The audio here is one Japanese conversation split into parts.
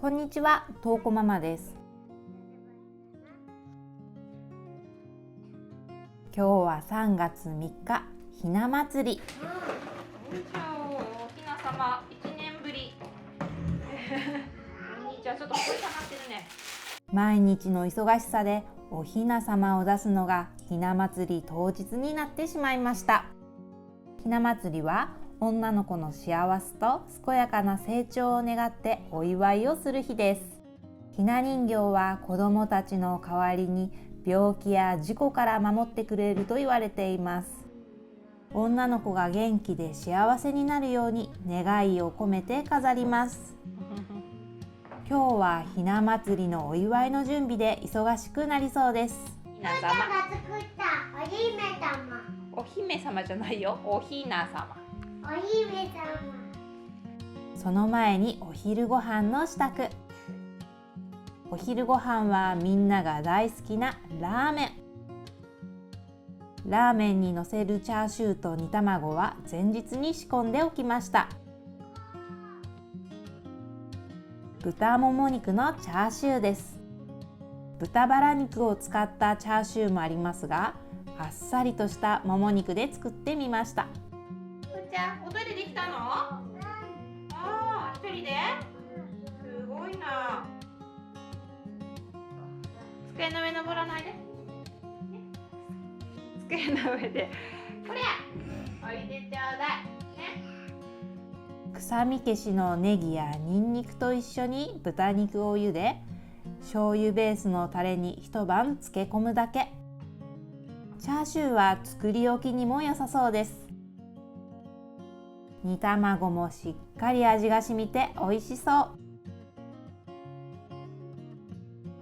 こんにちは、とうこママです。今日は3月3日、ひな祭り。おひな様1年ぶり。お兄ちゃんちょっと声かかってるね。毎日の忙しさでおひな様を出すのがひな祭り当日になってしまいました。ひな祭りは女の子の幸せと健やかな成長を願ってお祝いをする日です。ひな人形は子どもたちの代わりに病気や事故から守ってくれると言われています。女の子が元気で幸せになるように願いを込めて飾ります。今日はひな祭りのお祝いの準備で忙しくなりそうです。ひな様。お姫様じゃないよ。おひな様。お姫様。その前にお昼ご飯の支度。お昼ご飯はみんなが大好きなラーメン。ラーメンにのせるチャーシューと煮卵は前日に仕込んでおきました。豚もも肉のチャーシューです。豚バラ肉を使ったチャーシューもありますが、あっさりとしたもも肉で作ってみました。ふーちゃん、おトイレできたの？ああ、一人で？すごいな。机の上登らないで。机の上で。これ、おいでちょうだい。臭み消しのネギやニンニクと一緒に豚肉を茹で、醤油ベースのタレに一晩漬け込むだけ。チャーシューは作り置きにも良さそうです。煮卵もしっかり味が染みて美味しそう。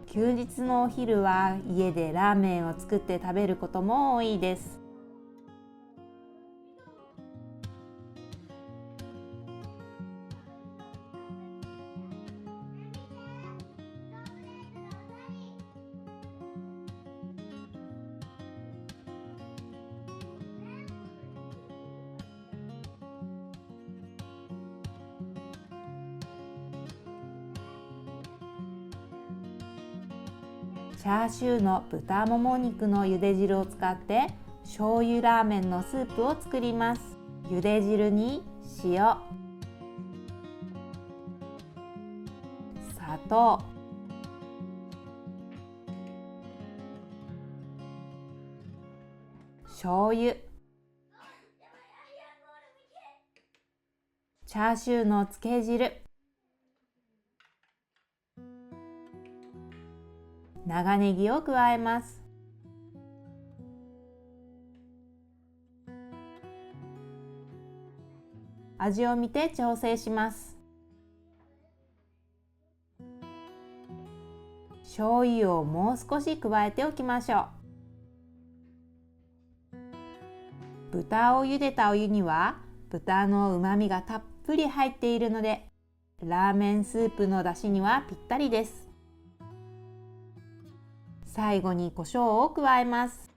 休日のお昼は家でラーメンを作って食べることも多いです。チャーシューの豚もも肉の茹で汁を使って醤油ラーメンのスープを作ります。茹で汁に塩、砂糖、醤油、チャーシューのつけ汁、長ネギを加えます。味を見て調整します。醤油をもう少し加えておきましょう。豚を茹でたお湯には豚のうまみがたっぷり入っているので、ラーメンスープの出汁にはぴったりです。最後に胡椒を加えます。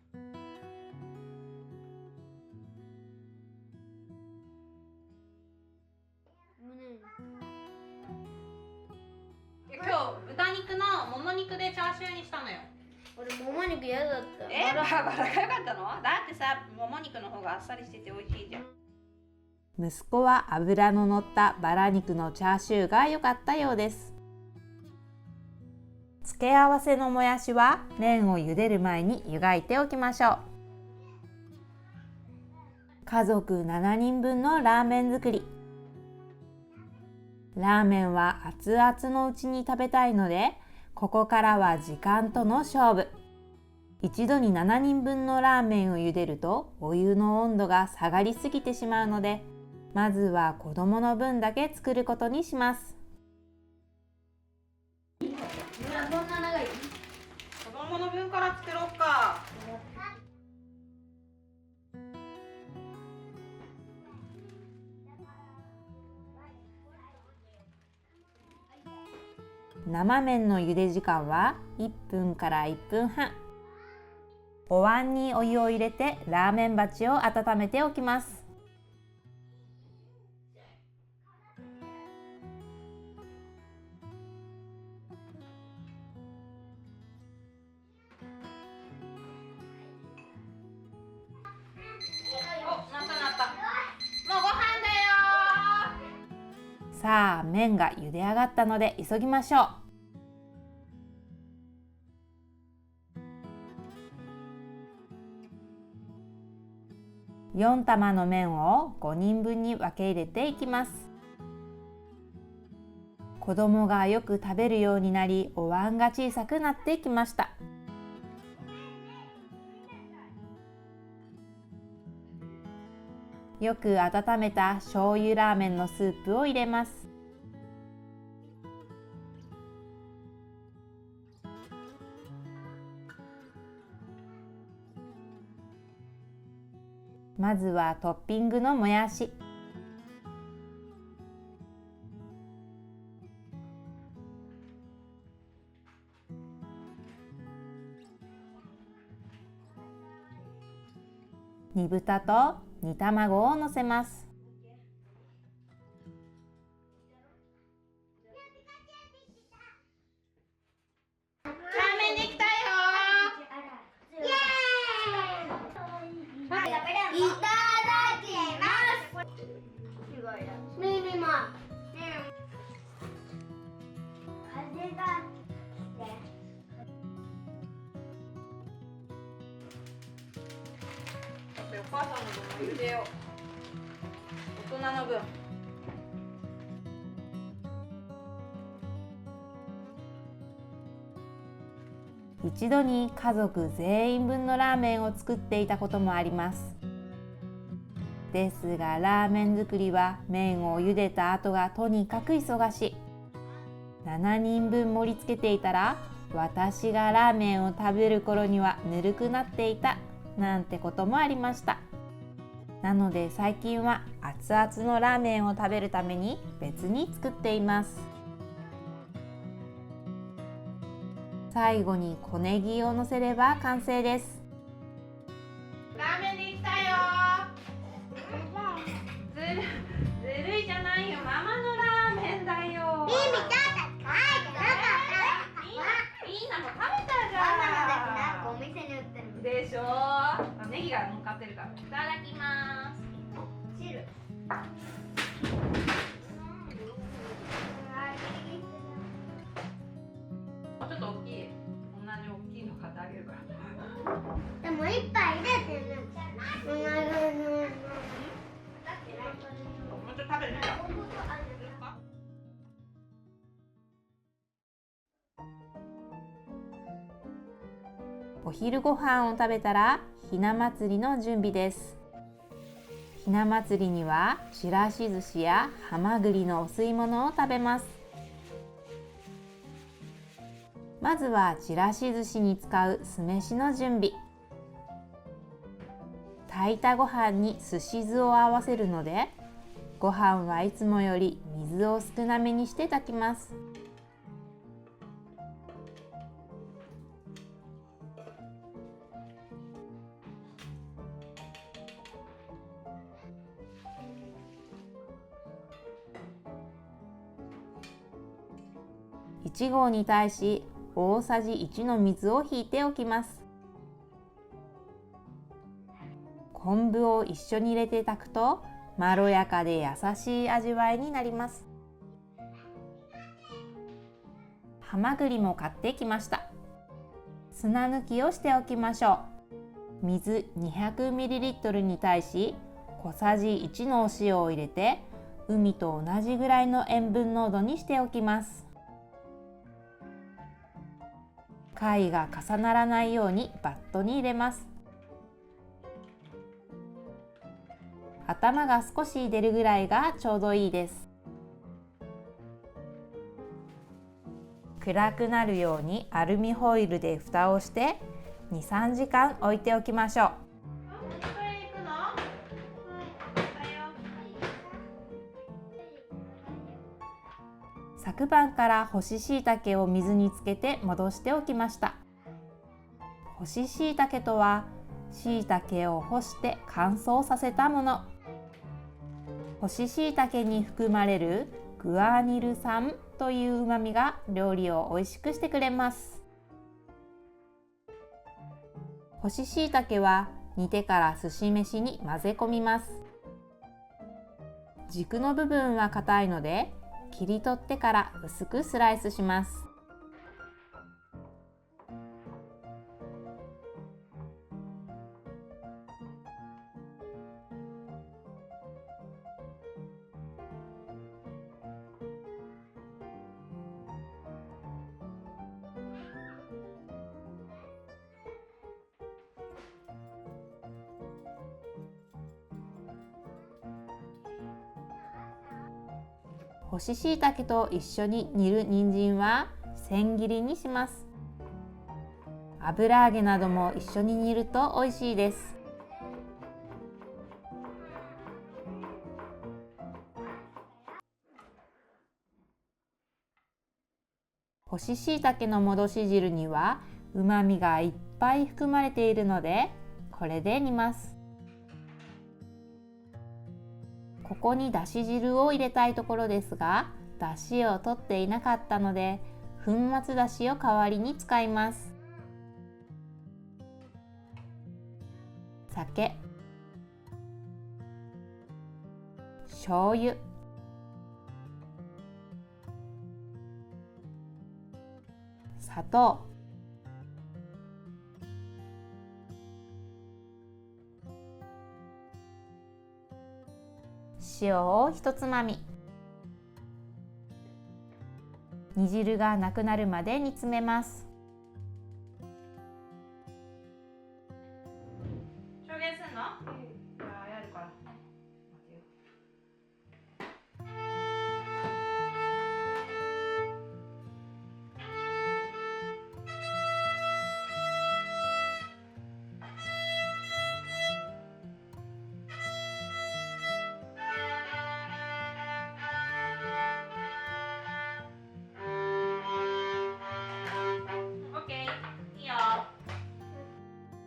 今日豚肉のもも肉でチャーシューにしたのよ。俺もも肉嫌だった。バラが良かったの？だってさ、もも肉の方があっさりしてて美味しいじゃん。息子は脂の乗ったバラ肉のチャーシューが良かったようです。付け合わせのもやしは麺を茹でる前に湯がいておきましょう。家族7人分のラーメン作り。ラーメンは熱々のうちに食べたいので、ここからは時間との勝負。一度に7人分のラーメンを茹でるとお湯の温度が下がりすぎてしまうので、まずは子供の分だけ作ることにします。こんな長い。子供の分から作ろうか。生麺の茹で時間は1分から1分半。お椀にお湯を入れてラーメン鉢を温めておきます。麺が茹で上がったので急ぎましょう。4玉の麺を5人分に分け入れていきます。子供がよく食べるようになり、お椀が小さくなってきました。よく温めた醤油ラーメンのスープを入れます。まずはトッピングのもやし。煮豚と煮卵をのせます。ラーメンできたよ。イエーイ。いただきます。すごいよ。ミミも。風が来て。お母さんの分も茹でよう。大人の分。一度に家族全員分のラーメンを作っていたこともあります。ですがラーメン作りは麺を茹でた後がとにかく忙しい。7人分盛り付けていたら、私がラーメンを食べる頃にはぬるくなっていたなんてこともありました。なので最近は熱々のラーメンを食べるために別に作っています。最後に小ネギをのせれば完成です。ラーメンできたよ。ずるいじゃないよ。ママのラーメンだよ。ミミちゃんだ。いいなも食べたじゃん。ママのだけなんかお店に売ってる。でしょ。ネギが乗っかってるから。いただきます。汁。もうちょっと大きい。同じ大きいの買ってあげるから。でも一杯入れてね。もうちょっと食べるじゃん。お昼ご飯を食べたらひな祭りの準備です。ひな祭りにはちらし寿司やはまぐりのお吸い物を食べます。まずはちらし寿司に使う酢飯の準備。炊いたご飯に寿司酢を合わせるので、ご飯はいつもより水を少なめにして炊きます。1合に対し大さじ1の水を引いておきます。昆布を一緒に入れて炊くとまろやかで優しい味わいになります。はまぐりも買ってきました。砂抜きをしておきましょう。水 200ml に対し小さじ1のお塩を入れて、海と同じぐらいの塩分濃度にしておきます。貝が重ならないようにバットに入れます。頭が少し出るぐらいがちょうどいいです。暗くなるようにアルミホイルで蓋をして2、3時間置いておきましょう。昨晩から干し椎茸を水につけて戻しておきました。干し椎茸とは椎茸を干して乾燥させたもの。干し椎茸に含まれるグアニル酸といううまみが料理を美味しくしてくれます。干し椎茸は煮てから寿司飯に混ぜ込みます。軸の部分は硬いので切り取ってから薄くスライスします。干し椎茸と一緒に煮る人参は千切りにします。油揚げなども一緒に煮ると美味しいです。干し椎茸の戻し汁にはうまみがいっぱい含まれているので、これで煮ます。ここにだし汁を入れたいところですが、だしを取っていなかったので粉末だしを代わりに使います。酒、醤油、砂糖、塩をひとつまみ。煮汁がなくなるまで煮詰めます。証言すんの？じゃあやるから。待てよ。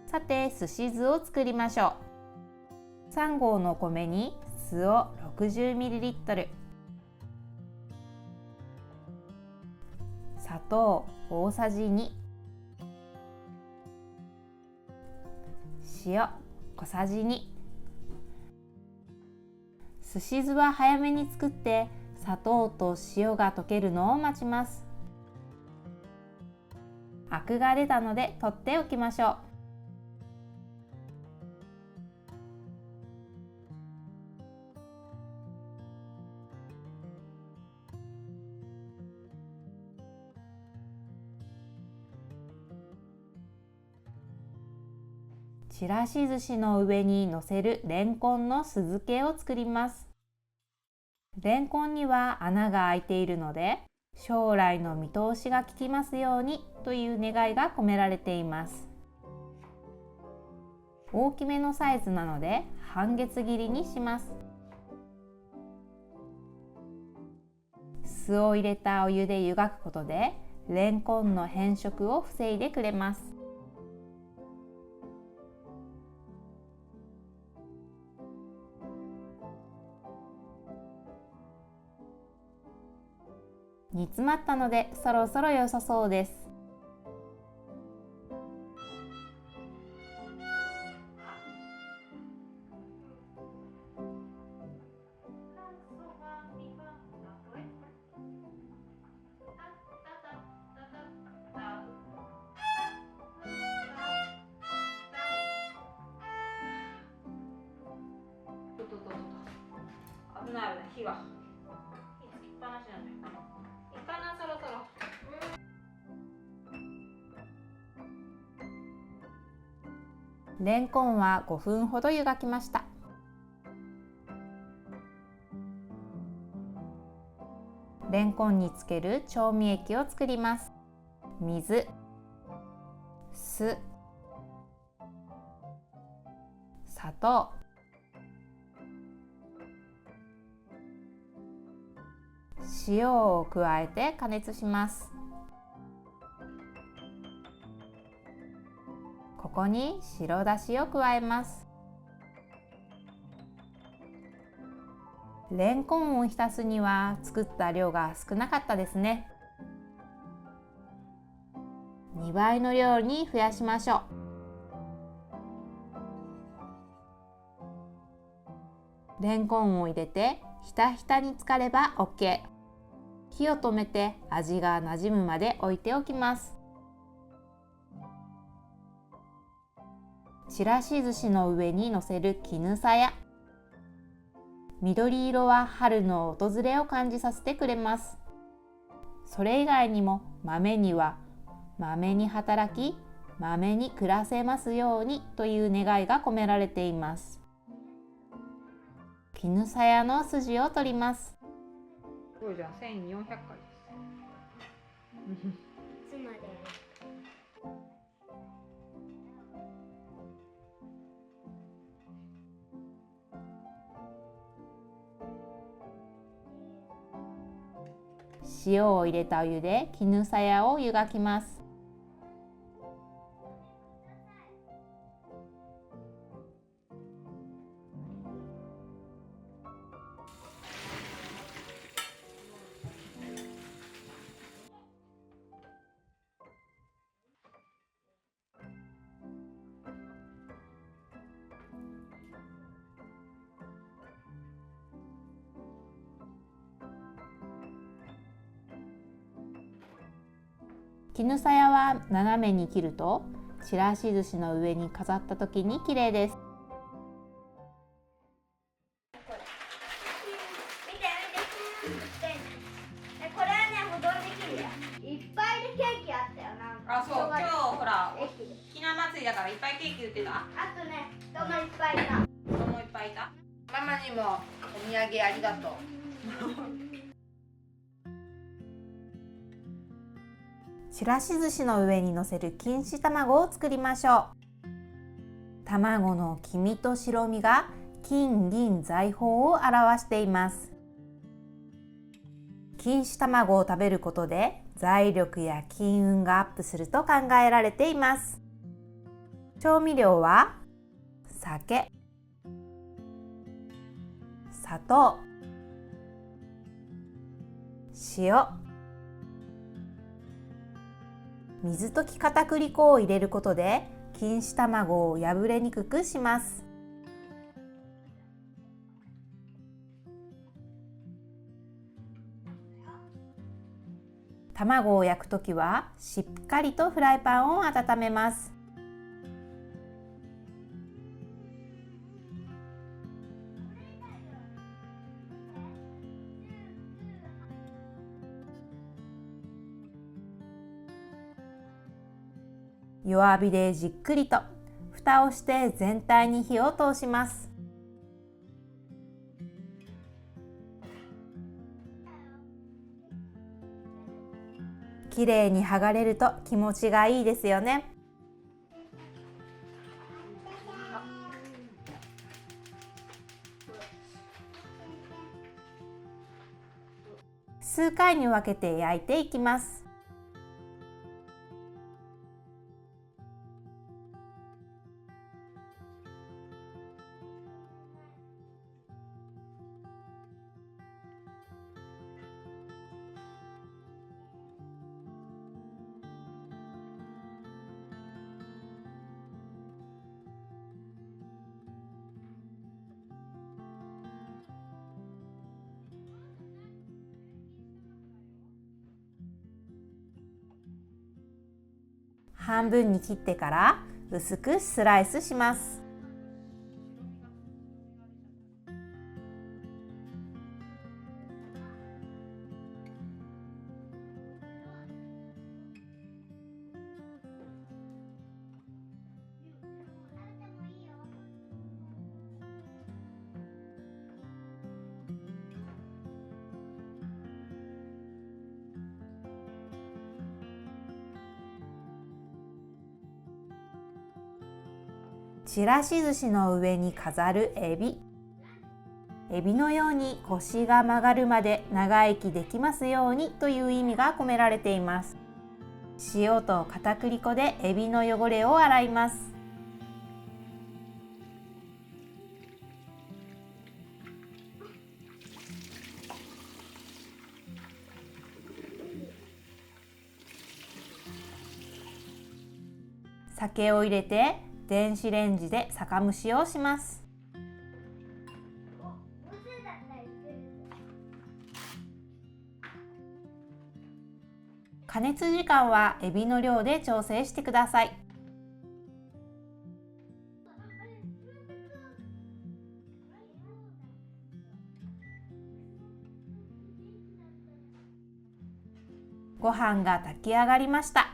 さて、すし酢を作りましょう。3合の米に酢を 60ml、 砂糖大さじ2、塩小さじ2。すし酢は早めに作って砂糖と塩が溶けるのを待ちます。アクが出たので取っておきましょう。ちらし寿司の上にのせるレンコンの酢漬けを作ります。レンコンには穴が開いているので、将来の見通しが利きますようにという願いが込められています。大きめのサイズなので半月切りにします。酢を入れたお湯で湯がくことでレンコンの変色を防いでくれます。煮詰まったのでそろそろ良さそうです。危ない危ない、火つきっぱなしなんだよ。いいかな、そろそろ。レンコンは5分ほど湯がきました。レンコンにつける調味液を作ります。水、酢、砂糖、塩を加えて加熱します。ここに白だしを加えます。レンコンを浸すには作った量が少なかったですね。2倍の量に増やしましょう。レンコンを入れてひたひたに浸かれば OK。火を止めて味がなじむまで置いておきます。ちらし寿司の上にのせる絹さや。緑色は春の訪れを感じさせてくれます。それ以外にも豆には豆に働き、豆に暮らせますようにという願いが込められています。絹さやの筋を取ります。すごいじゃん、1400回です。つまで。塩を入れたお湯で絹さやを湯がきます。絹さやは斜めに切るとちらし寿司の上に飾った時に綺麗です。見てこれはね、保存できるよ。いっぱいでケーキあったよ。なんかあ、そう、今日ほら駅で。ひな祭りだからいっぱいケーキ売ってた。あとね、人もいっぱいいた。人もいっぱいいた。ママにもお土産ありがとう。ちらし寿司の上にのせる錦糸卵を作りましょう。卵の黄身と白身が金銀財宝を表しています。錦糸卵を食べることで財力や金運がアップすると考えられています。調味料は酒、砂糖、塩、水溶き片栗粉を入れることで錦糸卵を破れにくくします。卵を焼くときはしっかりとフライパンを温めます。弱火でじっくりと蓋をして全体に火を通します。きれいに剥がれると気持ちがいいですよね。数回に分けて焼いていきます。半分に切ってから薄くスライスします。ちらし寿司の上に飾るエビ。エビのように腰が曲がるまで長生きできますようにという意味が込められています。塩と片栗粉でエビの汚れを洗います。酒を入れて電子レンジで酒蒸しをします。加熱時間はエビの量で調整してください。ご飯が炊き上がりました。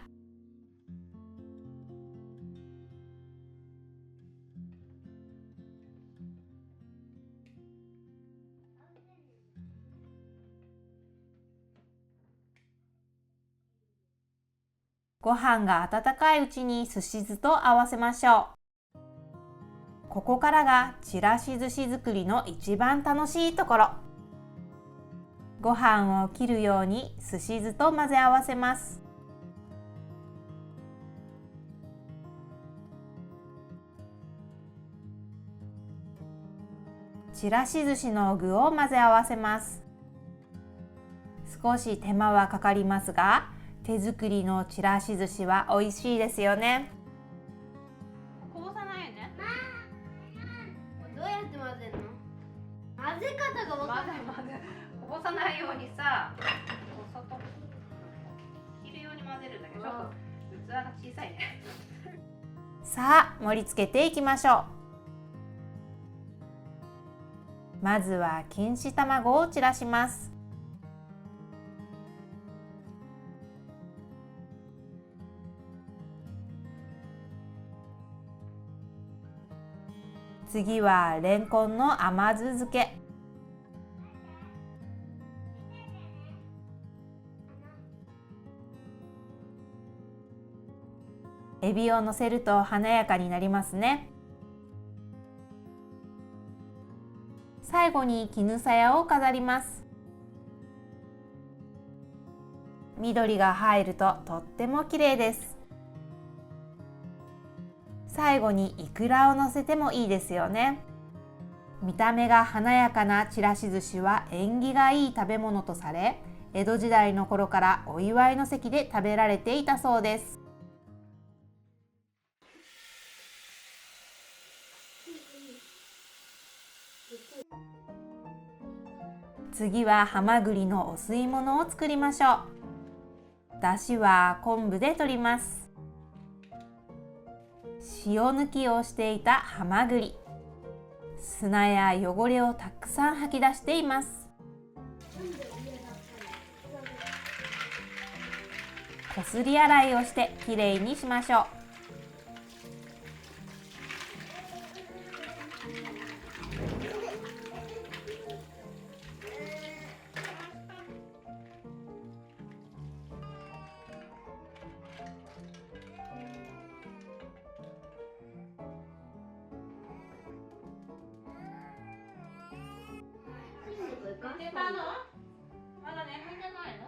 ご飯が温かいうちにすし酢と合わせましょう。ここからがちらし寿司作りの一番楽しいところ。ご飯を切るようにすし酢と混ぜ合わせます。ちらし寿司の具を混ぜ合わせます。少し手間はかかりますが、手作りのちらし寿司は美味しいですよね。こぼさないよね。どうやって混ぜるの？混ぜ方が分かんない。こぼさないようにさ、外切るように混ぜるんだけど、ちょっと器が小さいね。さあ、盛り付けていきましょう。まずは錦糸卵を散らします。次はレンコンの甘酢漬け。エビをのせると華やかになりますね。最後に絹さやを飾ります。緑が入るととっても綺麗です。最後にイクラをのせてもいいですよね。見た目が華やかなちらし寿司は縁起がいい食べ物とされ、江戸時代の頃からお祝いの席で食べられていたそうです。次はハマグリのお吸い物を作りましょう。だしは昆布で取ります。塩抜きをしていたハマグリ、砂や汚れをたくさん吐き出しています。こすり洗いをしてきれいにしましょう。寝たの？まだ眠ってないの？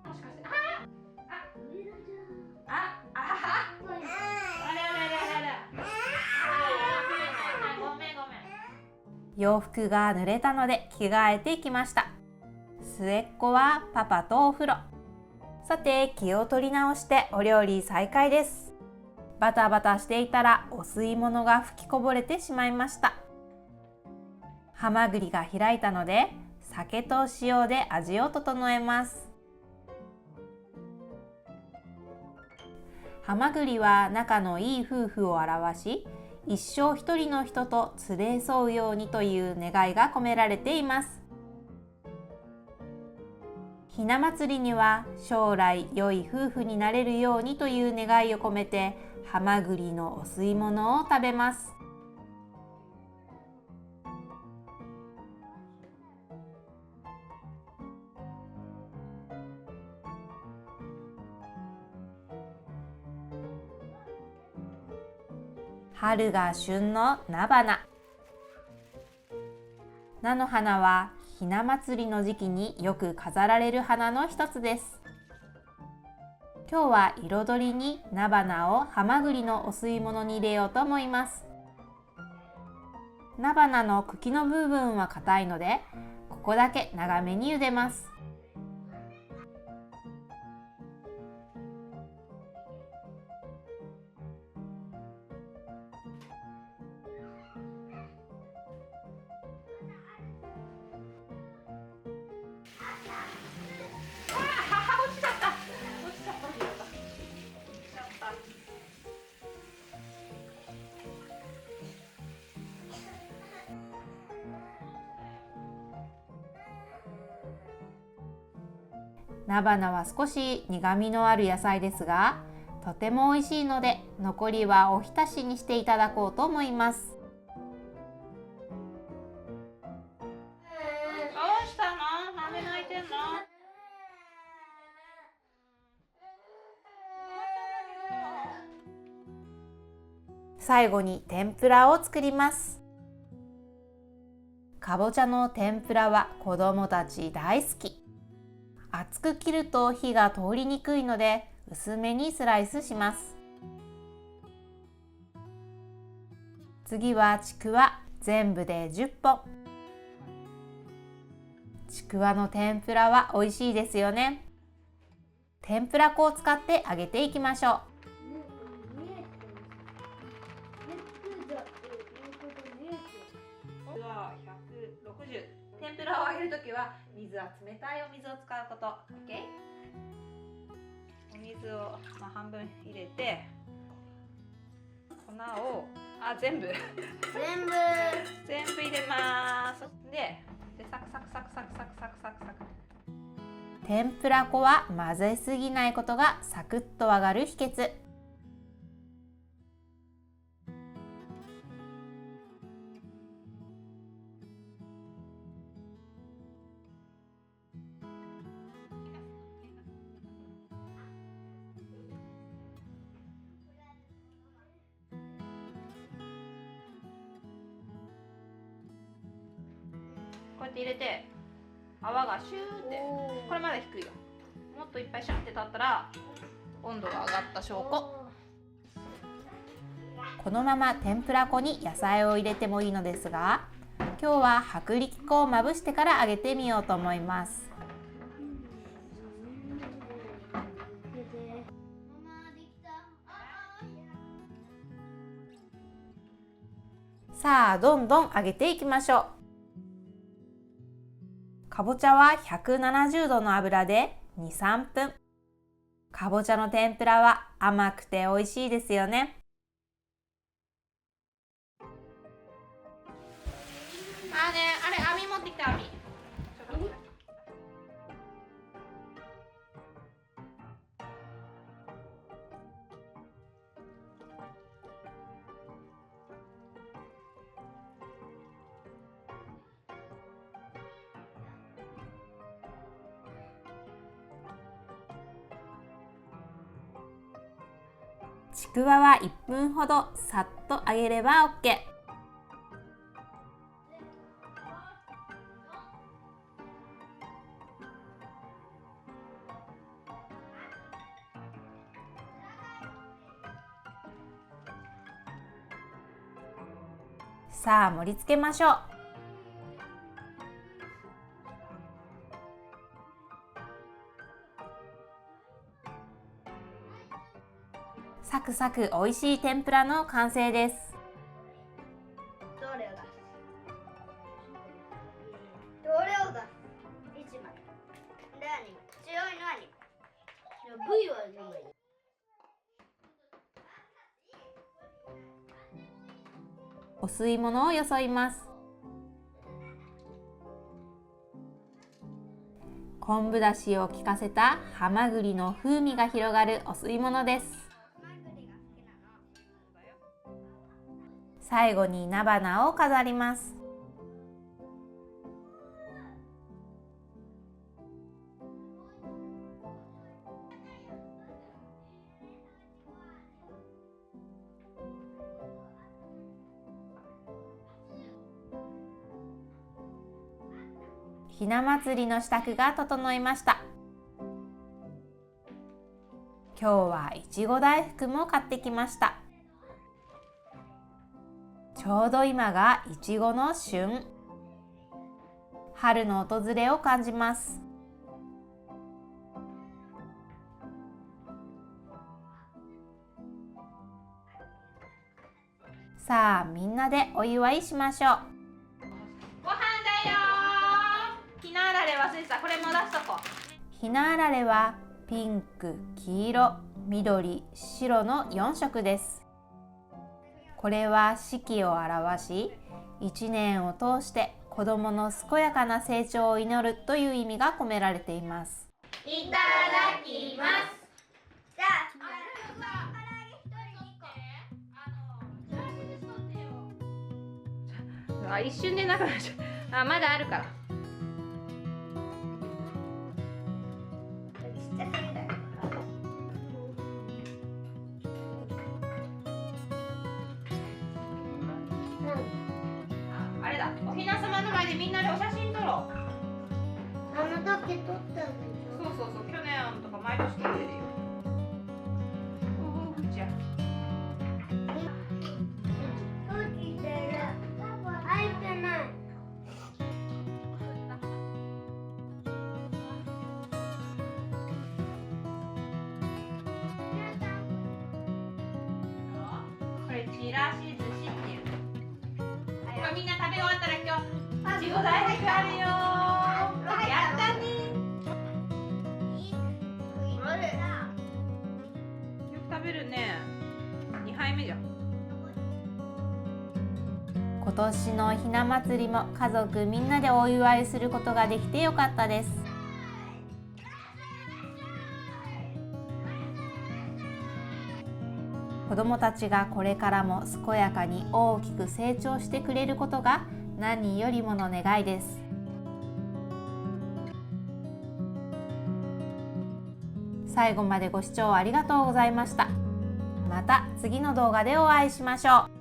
もしかして、あれごめん。洋服が濡れたので着替えてきました。末っ子はパパとお風呂。さて、気を取り直してお料理再開です。バタバタしていたらお吸い物が吹きこぼれてしまいました。ハマグリが開いたので酒と塩で味を整えます。ハマグリは仲のいい夫婦を表し、一生一人の人と連れ添うようにという願いが込められています。ひな祭りには将来良い夫婦になれるようにという願いを込めてハマグリのお吸い物を食べます。春が旬の菜花。菜の花はひな祭りの時期によく飾られる花の一つです。今日は彩りに菜花をハマグリのお吸い物に入れようと思います。菜花の茎の部分は硬いので、ここだけ長めに茹でます。落ちちゃった。菜花は少し苦みのある野菜ですが、とても美味しいので残りはおひたしにしていただこうと思います。どうしたの？なんで泣いてんの？最後に天ぷらを作ります。かぼちゃの天ぷらは子どもたち大好き。厚く切ると火が通りにくいので薄めにスライスします。次はちくわ、全部で10本。ちくわの天ぷらは美味しいですよね。天ぷら粉を使って揚げていきましょう。天ぷらを揚げるときは水は冷たいお水を使うこと。OK？ お水を、半分入れて粉を全部入れます。でサクサクサクサクサクサクサクサク。天ぷら粉は混ぜすぎないことがサクッと揚がる秘訣。こうやって入れて泡がシューって、これまだ低いよ。もっといっぱいシャンって立ったら温度が上がった証拠。このまま天ぷら粉に野菜を入れてもいいのですが、今日は薄力粉をまぶしてから揚げてみようと思います。さあ、どんどん揚げていきましょう。かぼちゃは170度の油で2、3分。かぼちゃの天ぷらは甘くて美味しいですよね。あれ網持ってきて、網。ちくわは1分ほどさっと揚げれば OK。さあ、盛り付けましょう。サクサク美味しい天ぷらの完成です。どれが1枚で、強いのは2枚。部位は2枚。お吸い物をよそいます。昆布だしを効かせたハマグリの風味が広がるお吸い物です。最後に菜花を飾ります。ひな祭りの支度が整いました。今日はいちご大福も買ってきました。ちょうど今がいちごの旬。春の訪れを感じます。さあ、みんなでお祝いしましょう。ご飯だよー。ひなあられ忘れてた。これも出しとこう。ひなあられはピンク、黄色、緑、白の4色です。これは四季を表し、1年を通して子どもの健やかな成長を祈るという意味が込められています。いただきます。じゃあ、あ、一瞬でなくなっちゃう。あ、まだあるから。ちっちゃすぎだよ。あれだ、おひな様の前でみんなでお写真撮ろう。あの時撮ったんでしょ。そうそうそう、去年とか毎年撮ってるよ。おお、ふーちゃん。閉じてる。開いてない。これちらし寿司っていう。これみんな食べ終わったら今日いちご大福あるよ。やったね。よく食べるね。2杯目じゃん。今年のひな祭りも家族みんなでお祝いすることができてよかったです。子どもたちがこれからも健やかに大きく成長してくれることが何よりもの願いです。最後までご視聴ありがとうございました。また次の動画でお会いしましょう。